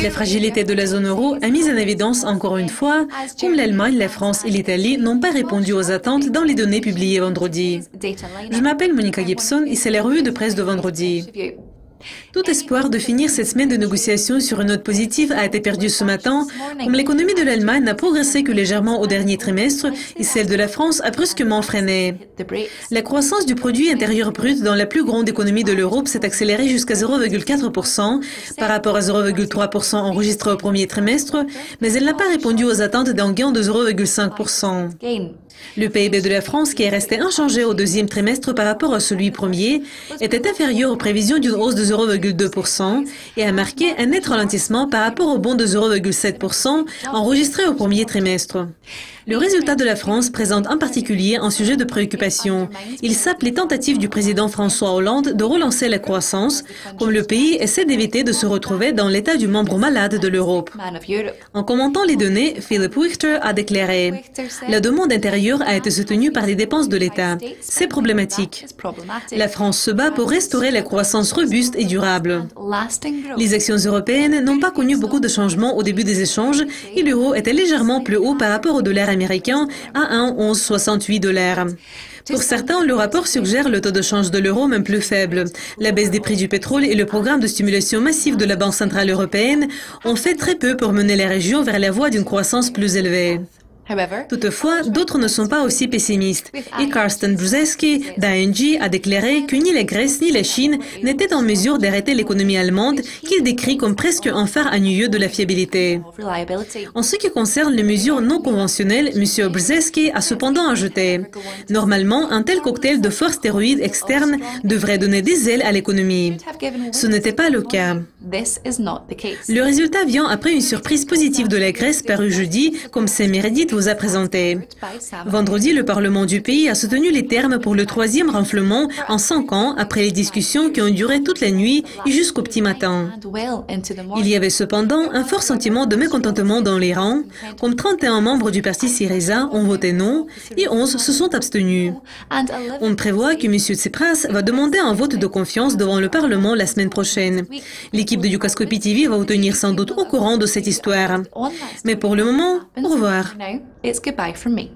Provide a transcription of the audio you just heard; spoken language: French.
La fragilité de la zone euro a mis en évidence encore une fois comme l'Allemagne, la France et l'Italie n'ont pas répondu aux attentes dans les données publiées vendredi. Je m'appelle Monica Gibson et c'est la revue de presse de vendredi. Tout espoir de finir cette semaine de négociations sur une note positive a été perdu ce matin, comme l'économie de l'Allemagne n'a progressé que légèrement au dernier trimestre et celle de la France a brusquement freiné. La croissance du produit intérieur brut dans la plus grande économie de l'Europe s'est accélérée jusqu'à 0,4% par rapport à 0,3% enregistré au premier trimestre, mais elle n'a pas répondu aux attentes d'un gain de 0,5%. Le PIB de la France, qui est resté inchangé au deuxième trimestre par rapport à celui premier, était inférieur aux prévisions d'une hausse de 0,2% et a marqué un net ralentissement par rapport au bond de 0,7% enregistré au premier trimestre. Le résultat de la France présente en particulier un sujet de préoccupation. Il sape les tentatives du président François Hollande de relancer la croissance, comme le pays essaie d'éviter de se retrouver dans l'état du membre malade de l'Europe. En commentant les données, Philipp Richter a déclaré « La demande intérieure a été soutenue par les dépenses de l'État. C'est problématique. La France se bat pour restaurer la croissance robuste et durable. Les actions européennes n'ont pas connu beaucoup de changements au début des échanges et l'euro était légèrement plus haut par rapport au dollar américain à 1,1168 $. Pour certains, le rapport suggère le taux de change de l'euro même plus faible. La baisse des prix du pétrole et le programme de stimulation massive de la Banque centrale européenne ont fait très peu pour mener la région vers la voie d'une croissance plus élevée. Toutefois, d'autres ne sont pas aussi pessimistes. Et Carsten Brzezinski d'ING a déclaré que ni la Grèce ni la Chine n'étaient en mesure d'arrêter l'économie allemande, qu'il décrit comme presque un phare ennuyeux de la fiabilité. En ce qui concerne les mesures non conventionnelles, M. Brzezinski a cependant ajouté « Normalement, un tel cocktail de forces stéroïdes externes devrait donner des ailes à l'économie. Ce n'était pas le cas. Le résultat vient après une surprise positive de la Grèce parue jeudi, comme c'est Meredith vous a présenté. Vendredi, le Parlement du pays a soutenu les termes pour le troisième renflement en 5 ans après les discussions qui ont duré toute la nuit et jusqu'au petit matin. Il y avait cependant un fort sentiment de mécontentement dans les rangs, comme 31 membres du parti Syriza ont voté non et 11 se sont abstenus. On prévoit que M. Tsipras va demander un vote de confiance devant le Parlement la semaine prochaine. L'équipe de Yukascopi TV va vous tenir sans doute au courant de cette histoire. Mais pour le moment, au revoir. It's goodbye from me.